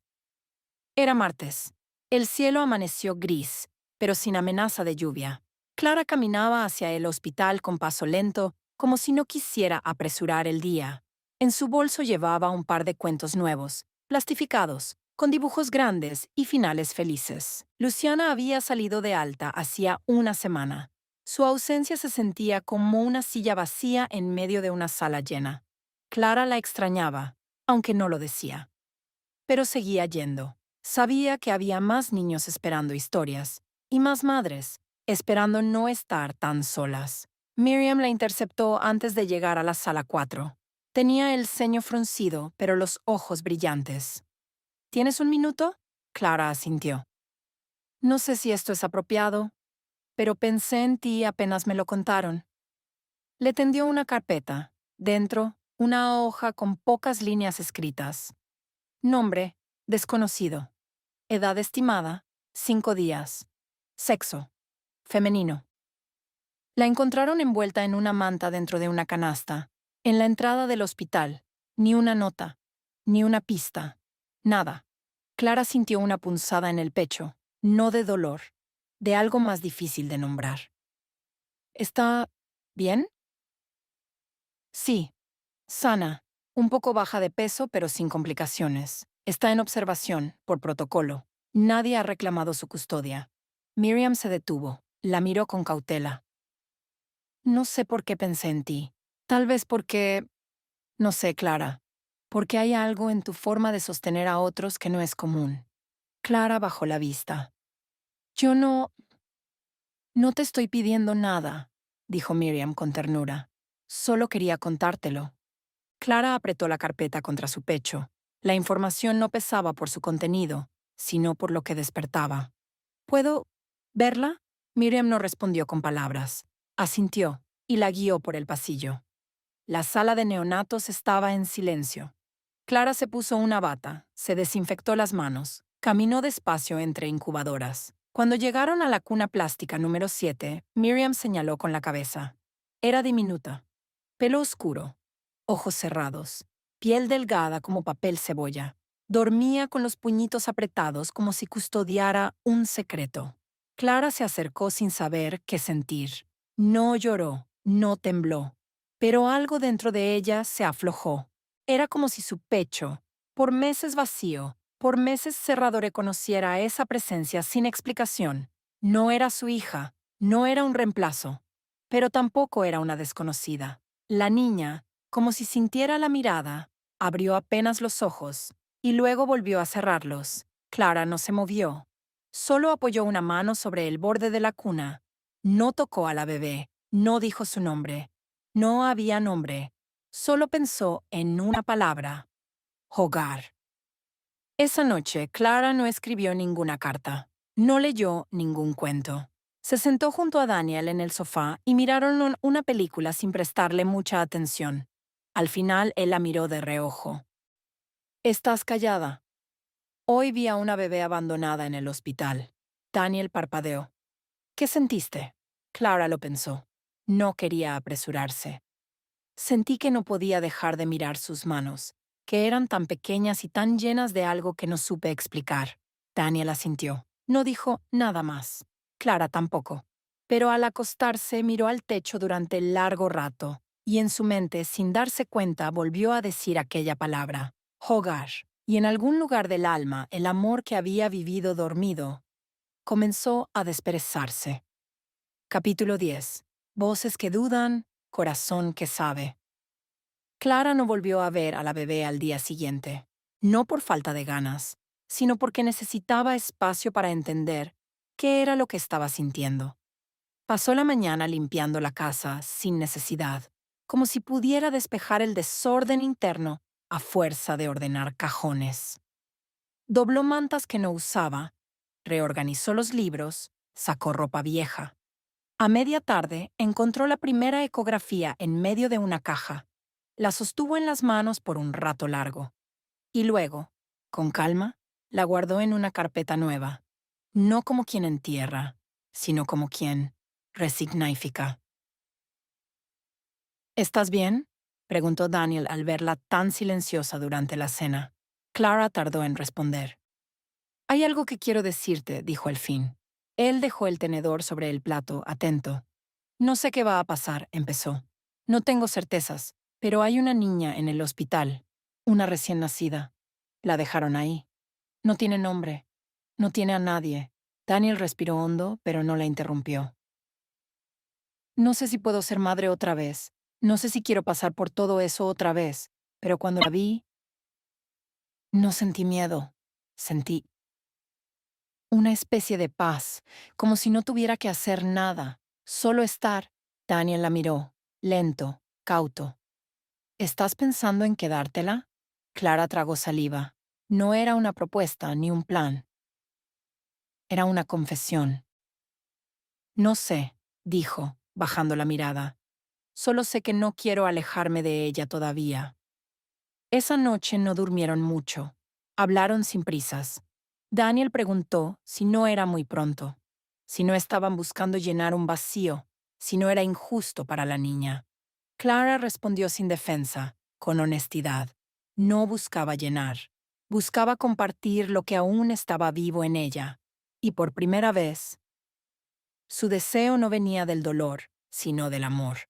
Era martes. El cielo amaneció gris, pero sin amenaza de lluvia. Clara caminaba hacia el hospital con paso lento, como si no quisiera apresurar el día. En su bolso llevaba un par de cuentos nuevos, plastificados, con dibujos grandes y finales felices. Luciana había salido de alta hacía una semana. Su ausencia se sentía como una silla vacía en medio de una sala llena. Clara la extrañaba, aunque no lo decía. Pero seguía yendo. Sabía que había más niños esperando historias, y más madres, esperando no estar tan solas. Miriam la interceptó antes de llegar a la sala 4. Tenía el ceño fruncido, pero los ojos brillantes. ¿Tienes un minuto? Clara asintió. No sé si esto es apropiado, pero pensé en ti apenas me lo contaron. Le tendió una carpeta. Dentro, una hoja con pocas líneas escritas. Nombre, desconocido. Edad estimada, 5 días. Sexo, femenino. La encontraron envuelta en una manta dentro de una canasta, en la entrada del hospital. Ni una nota, ni una pista, nada. Clara sintió una punzada en el pecho, no de dolor, de algo más difícil de nombrar. ¿Está bien? Sí, sana, un poco baja de peso pero sin complicaciones. Está en observación, por protocolo. Nadie ha reclamado su custodia. Miriam se detuvo, la miró con cautela. No sé por qué pensé en ti. Tal vez porque... No sé, Clara. Porque hay algo en tu forma de sostener a otros que no es común. Clara bajó la vista. Yo no... No te estoy pidiendo nada, dijo Miriam con ternura. Solo quería contártelo. Clara apretó la carpeta contra su pecho. La información no pesaba por su contenido, sino por lo que despertaba. ¿Puedo verla? Miriam no respondió con palabras. Asintió y la guió por el pasillo. La sala de neonatos estaba en silencio. Clara se puso una bata, se desinfectó las manos, caminó despacio entre incubadoras. Cuando llegaron a la cuna plástica número 7, Miriam señaló con la cabeza. Era diminuta. Pelo oscuro, ojos cerrados, piel delgada como papel cebolla. Dormía con los puñitos apretados como si custodiara un secreto. Clara se acercó sin saber qué sentir. No lloró, no tembló, pero algo dentro de ella se aflojó. Era como si su pecho, por meses vacío, por meses cerrado, reconociera esa presencia sin explicación. No era su hija, no era un reemplazo, pero tampoco era una desconocida. La niña, como si sintiera la mirada, abrió apenas los ojos y luego volvió a cerrarlos. Clara no se movió. Solo apoyó una mano sobre el borde de la cuna. No tocó a la bebé, no dijo su nombre. No había nombre. Solo pensó en una palabra: hogar. Esa noche, Clara no escribió ninguna carta. No leyó ningún cuento. Se sentó junto a Daniel en el sofá y miraron una película sin prestarle mucha atención. Al final, él la miró de reojo. «Estás callada». Hoy vi a una bebé abandonada en el hospital. Daniel parpadeó. «¿Qué sentiste?» Clara lo pensó. No quería apresurarse. Sentí que no podía dejar de mirar sus manos. que eran tan pequeñas y tan llenas de algo que no supe explicar. Daniel asintió. No dijo nada más. Clara tampoco. Pero al acostarse miró al techo durante largo rato, y en su mente, sin darse cuenta, volvió a decir aquella palabra, hogar. Y en algún lugar del alma, el amor que había vivido dormido comenzó a desperezarse. Capítulo 10. Voces que dudan, corazón que sabe. Clara no volvió a ver a la bebé al día siguiente, no por falta de ganas, sino porque necesitaba espacio para entender qué era lo que estaba sintiendo. Pasó la mañana limpiando la casa sin necesidad, como si pudiera despejar el desorden interno a fuerza de ordenar cajones. Dobló mantas que no usaba, reorganizó los libros, sacó ropa vieja. A media tarde encontró la primera ecografía en medio de una caja. La sostuvo en las manos por un rato largo. Y luego, con calma, la guardó en una carpeta nueva. No como quien entierra, sino como quien resignifica. ¿Estás bien?, preguntó Daniel al verla tan silenciosa durante la cena. Clara tardó en responder. Hay algo que quiero decirte, dijo al fin. Él dejó el tenedor sobre el plato, atento. No sé qué va a pasar, empezó. No tengo certezas, pero hay una niña en el hospital, una recién nacida. La dejaron ahí. No tiene nombre. No tiene a nadie. Daniel respiró hondo, pero no la interrumpió. No sé si puedo ser madre otra vez. No sé si quiero pasar por todo eso otra vez, pero cuando la vi, no sentí miedo. Sentí una especie de paz, como si no tuviera que hacer nada, solo estar. Daniel la miró, lento, cauto. ¿Estás pensando en quedártela? Clara tragó saliva. No era una propuesta ni un plan. Era una confesión. No sé, dijo, bajando la mirada. Solo sé que no quiero alejarme de ella todavía. Esa noche no durmieron mucho. Hablaron sin prisas. Daniel preguntó si no era muy pronto, si no estaban buscando llenar un vacío, si no era injusto para la niña. Clara respondió sin defensa, con honestidad. No buscaba llenar. Buscaba compartir lo que aún estaba vivo en ella. Y por primera vez, su deseo no venía del dolor, sino del amor.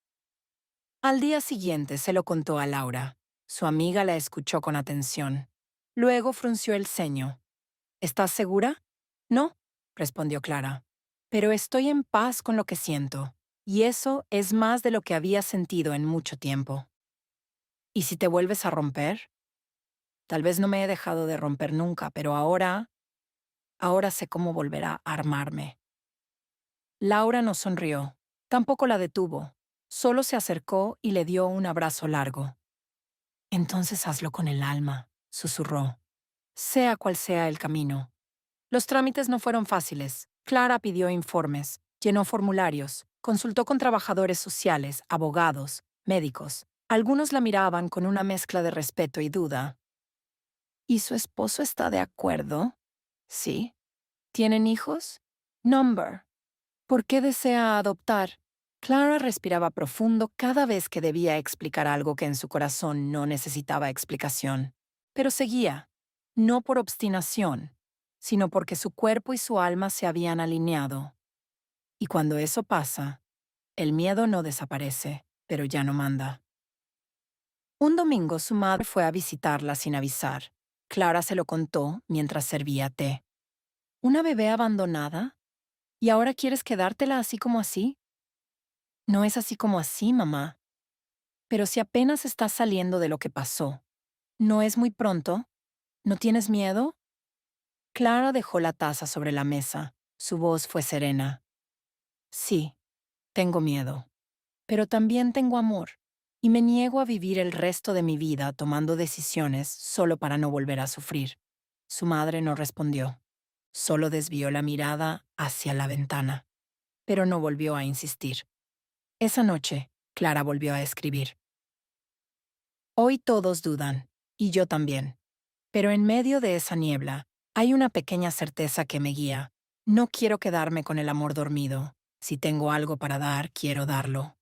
Al día siguiente se lo contó a Laura. Su amiga la escuchó con atención. Luego frunció el ceño. ¿Estás segura? No, respondió Clara. Pero estoy en paz con lo que siento, y eso es más de lo que había sentido en mucho tiempo. ¿Y si te vuelves a romper? Tal vez no me he dejado de romper nunca, pero ahora sé cómo volver a armarme. Laura no sonrió. Tampoco la detuvo. Solo se acercó y le dio un abrazo largo. Entonces hazlo con el alma, susurró. Sea cual sea el camino. Los trámites no fueron fáciles. Clara pidió informes, llenó formularios, consultó con trabajadores sociales, abogados, médicos. Algunos la miraban con una mezcla de respeto y duda. ¿Y su esposo está de acuerdo? Sí. ¿Tienen hijos? Number. ¿Por qué desea adoptar? Clara respiraba profundo cada vez que debía explicar algo que en su corazón no necesitaba explicación. Pero seguía, no por obstinación, sino porque su cuerpo y su alma se habían alineado. Y cuando eso pasa, el miedo no desaparece, pero ya no manda. Un domingo su madre fue a visitarla sin avisar. Clara se lo contó mientras servía té. ¿Una bebé abandonada? ¿Y ahora quieres quedártela así como así? No es así como así, mamá. Pero si apenas estás saliendo de lo que pasó, ¿no es muy pronto? ¿No tienes miedo? Clara dejó la taza sobre la mesa. Su voz fue serena. Sí, tengo miedo. Pero también tengo amor. Y me niego a vivir el resto de mi vida tomando decisiones solo para no volver a sufrir. Su madre no respondió. Solo desvió la mirada hacia la ventana. Pero no volvió a insistir. Esa noche, Clara volvió a escribir. Hoy todos dudan, y yo también. Pero en medio de esa niebla, hay una pequeña certeza que me guía. No quiero quedarme con el amor dormido. Si tengo algo para dar, quiero darlo.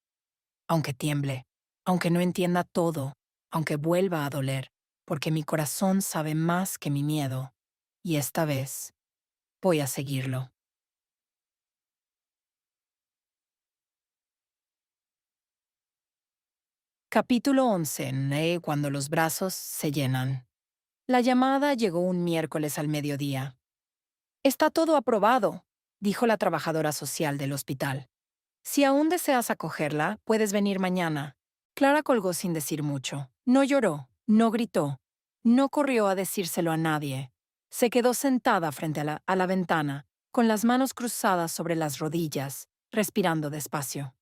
Aunque tiemble, aunque no entienda todo, aunque vuelva a doler. porque mi corazón sabe más que mi miedo, y esta vez voy a seguirlo. Capítulo 11. Cuando los brazos se llenan. La llamada llegó un miércoles al mediodía. Está todo aprobado, dijo la trabajadora social del hospital. Si aún deseas acogerla, puedes venir mañana. Clara colgó sin decir mucho. No lloró, no gritó, no corrió a decírselo a nadie. Se quedó sentada frente a la ventana, con las manos cruzadas sobre las rodillas, respirando despacio.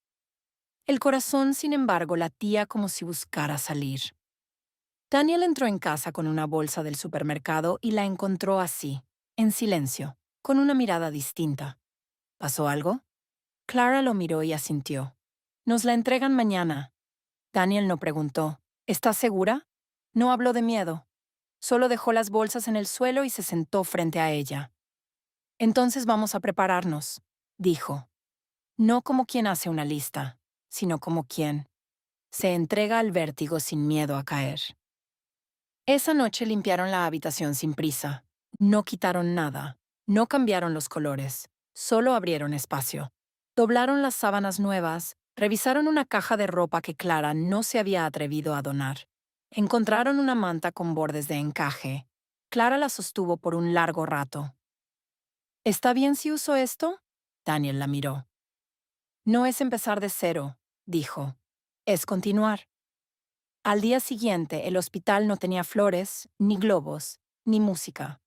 El corazón, sin embargo, latía como si buscara salir. Daniel entró en casa con una bolsa del supermercado y la encontró así, en silencio, con una mirada distinta. ¿Pasó algo? Clara lo miró y asintió. Nos la entregan mañana. Daniel no preguntó. ¿Estás segura? No habló de miedo. Solo dejó las bolsas en el suelo y se sentó frente a ella. Entonces vamos a prepararnos, dijo. No como quien hace una lista, sino como quien se entrega al vértigo sin miedo a caer. Esa noche limpiaron la habitación sin prisa. No quitaron nada, no cambiaron los colores, solo abrieron espacio. Doblaron las sábanas nuevas, revisaron una caja de ropa que Clara no se había atrevido a donar. Encontraron una manta con bordes de encaje. Clara la sostuvo por un largo rato. ¿Está bien si uso esto? Daniel la miró. No es empezar de cero, dijo. Es continuar. Al día siguiente, el hospital no tenía flores, ni globos, ni música.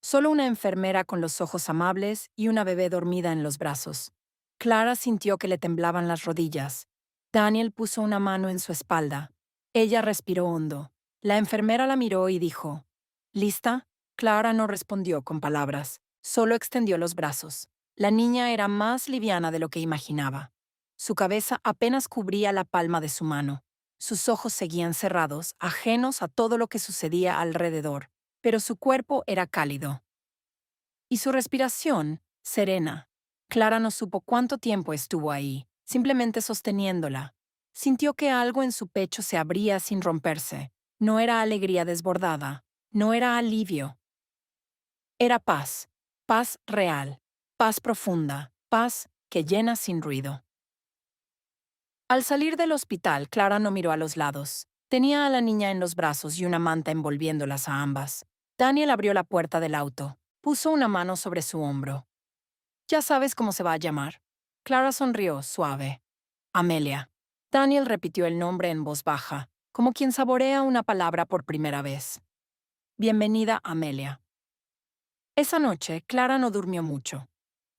Solo una enfermera con los ojos amables y una bebé dormida en los brazos. Clara sintió que le temblaban las rodillas. Daniel puso una mano en su espalda. Ella respiró hondo. La enfermera la miró y dijo, ¿lista? Clara no respondió con palabras, solo extendió los brazos. La niña era más liviana de lo que imaginaba. Su cabeza apenas cubría la palma de su mano. Sus ojos seguían cerrados, ajenos a todo lo que sucedía alrededor, pero su cuerpo era cálido. Y su respiración, serena. Clara no supo cuánto tiempo estuvo ahí, simplemente sosteniéndola. Sintió que algo en su pecho se abría sin romperse. No era alegría desbordada, no era alivio. Era paz, paz real, paz profunda, paz que llena sin ruido. Al salir del hospital, Clara no miró a los lados. Tenía a la niña en los brazos y una manta envolviéndolas a ambas. Daniel abrió la puerta del auto. Puso una mano sobre su hombro. ¿Ya sabes cómo se va a llamar? Clara sonrió, suave. Amelia. Daniel repitió el nombre en voz baja, como quien saborea una palabra por primera vez. Bienvenida, Amelia. Esa noche, Clara no durmió mucho.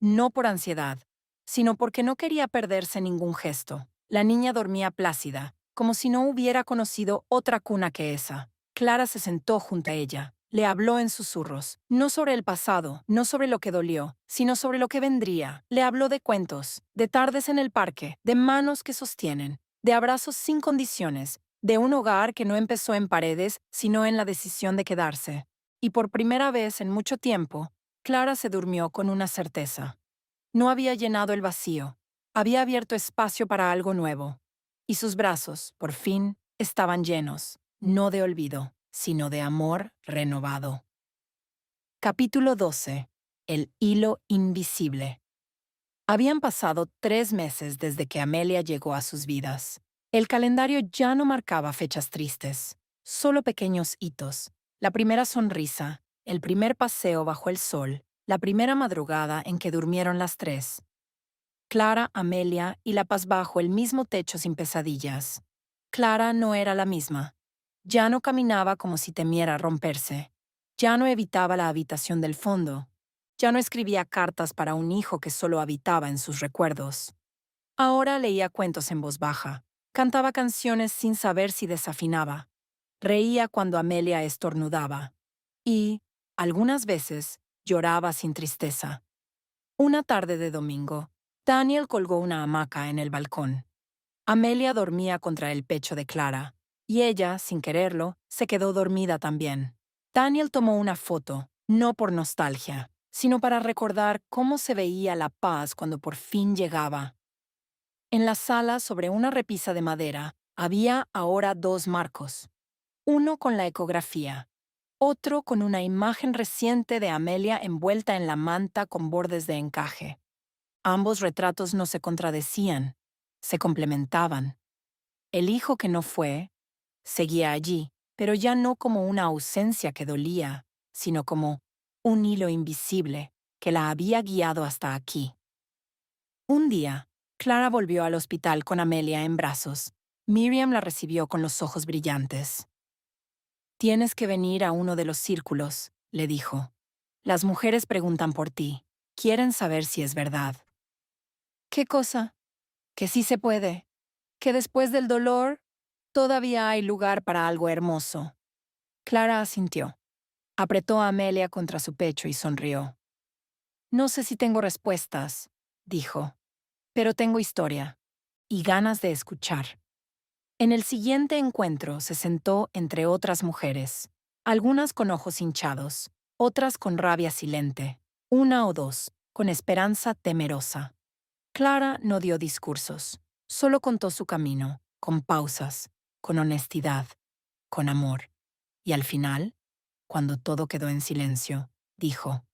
No por ansiedad, sino porque no quería perderse ningún gesto. La niña dormía plácida, como si no hubiera conocido otra cuna que esa. Clara se sentó junto a ella. Le habló en susurros, no sobre el pasado, no sobre lo que dolió, sino sobre lo que vendría. Le habló de cuentos, de tardes en el parque, de manos que sostienen, de abrazos sin condiciones, de un hogar que no empezó en paredes, sino en la decisión de quedarse. Y por primera vez en mucho tiempo, Clara se durmió con una certeza. No había llenado el vacío, había abierto espacio para algo nuevo. Y sus brazos, por fin, estaban llenos, no de olvido, sino de amor renovado. Capítulo 12. El hilo invisible. Habían pasado 3 meses desde que Amelia llegó a sus vidas. El calendario ya no marcaba fechas tristes, solo pequeños hitos. La primera sonrisa, el primer paseo bajo el sol, la primera madrugada en que durmieron las 3. Clara, Amelia y La Paz bajo el mismo techo sin pesadillas. Clara no era la misma. Ya no caminaba como si temiera romperse. Ya no evitaba la habitación del fondo. Ya no escribía cartas para un hijo que solo habitaba en sus recuerdos. Ahora leía cuentos en voz baja. Cantaba canciones sin saber si desafinaba. Reía cuando Amelia estornudaba. Y, algunas veces, lloraba sin tristeza. Una tarde de domingo, Daniel colgó una hamaca en el balcón. Amelia dormía contra el pecho de Clara, y ella, sin quererlo, se quedó dormida también. Daniel tomó una foto, no por nostalgia, sino para recordar cómo se veía la paz cuando por fin llegaba. En la sala, sobre una repisa de madera, había ahora 2 marcos. Uno con la ecografía, otro con una imagen reciente de Amelia envuelta en la manta con bordes de encaje. Ambos retratos no se contradecían, se complementaban. El hijo que no fue, seguía allí, pero ya no como una ausencia que dolía, sino como un hilo invisible que la había guiado hasta aquí. Un día, Clara volvió al hospital con Amelia en brazos. Miriam la recibió con los ojos brillantes. Tienes que venir a uno de los círculos, le dijo. Las mujeres preguntan por ti. Quieren saber si es verdad. ¿Qué cosa? Que sí se puede. Que después del dolor, todavía hay lugar para algo hermoso. Clara asintió. Apretó a Amelia contra su pecho y sonrió. No sé si tengo respuestas, dijo, pero tengo historia y ganas de escuchar. En el siguiente encuentro se sentó entre otras mujeres, algunas con ojos hinchados, otras con rabia silente, una o dos con esperanza temerosa. Clara no dio discursos, solo contó su camino, con pausas, con honestidad, con amor. Y al final, cuando todo quedó en silencio, dijo: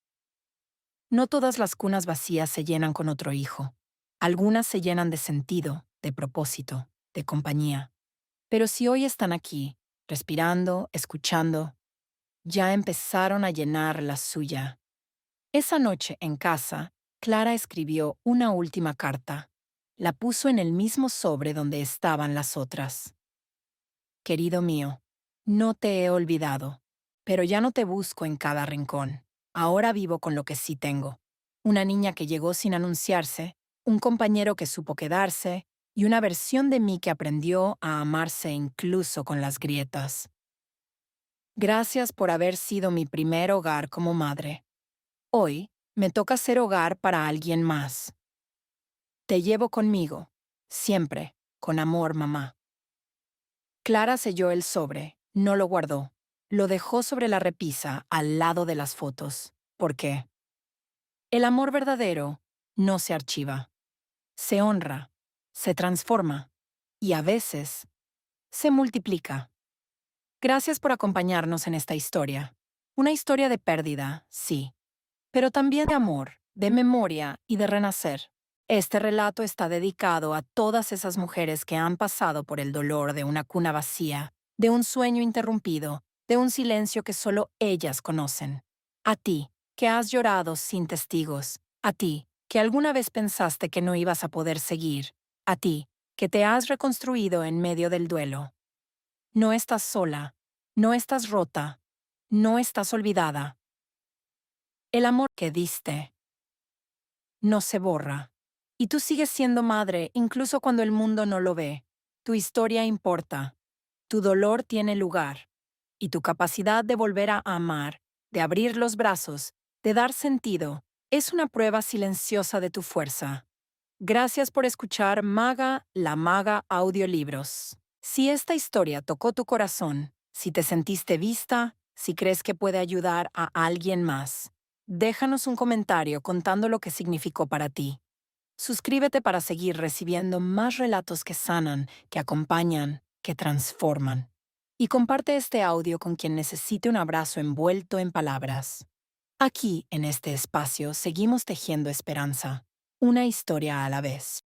No todas las cunas vacías se llenan con otro hijo. Algunas se llenan de sentido, de propósito, de compañía. Pero si hoy están aquí, respirando, escuchando, ya empezaron a llenar la suya. Esa noche, en casa, Clara escribió una última carta. La puso en el mismo sobre donde estaban las otras. Querido mío, no te he olvidado, pero ya no te busco en cada rincón. Ahora vivo con lo que sí tengo. Una niña que llegó sin anunciarse, un compañero que supo quedarse y una versión de mí que aprendió a amarse incluso con las grietas. Gracias por haber sido mi primer hogar como madre. Hoy me toca ser hogar para alguien más. Te llevo conmigo, siempre, con amor, mamá. Clara selló el sobre, no lo guardó. Lo dejó sobre la repisa, al lado de las fotos. ¿Por qué? El amor verdadero no se archiva. Se honra, se transforma y a veces se multiplica. Gracias por acompañarnos en esta historia. Una historia de pérdida, sí, pero también de amor, de memoria y de renacer. Este relato está dedicado a todas esas mujeres que han pasado por el dolor de una cuna vacía, de un sueño interrumpido, de un silencio que solo ellas conocen. A ti, que has llorado sin testigos. A ti, que alguna vez pensaste que no ibas a poder seguir. A ti, que te has reconstruido en medio del duelo. No estás sola, no estás rota, no estás olvidada. El amor que diste no se borra. Y tú sigues siendo madre incluso cuando el mundo no lo ve. Tu historia importa. Tu dolor tiene lugar. Y tu capacidad de volver a amar, de abrir los brazos, de dar sentido, es una prueba silenciosa de tu fuerza. Gracias por escuchar Maga, la Maga Audiolibros. Si esta historia tocó tu corazón, si te sentiste vista, si crees que puede ayudar a alguien más, déjanos un comentario contando lo que significó para ti. Suscríbete para seguir recibiendo más relatos que sanan, que acompañan, que transforman. Y comparte este audio con quien necesite un abrazo envuelto en palabras. Aquí, en este espacio, seguimos tejiendo esperanza, una historia a la vez.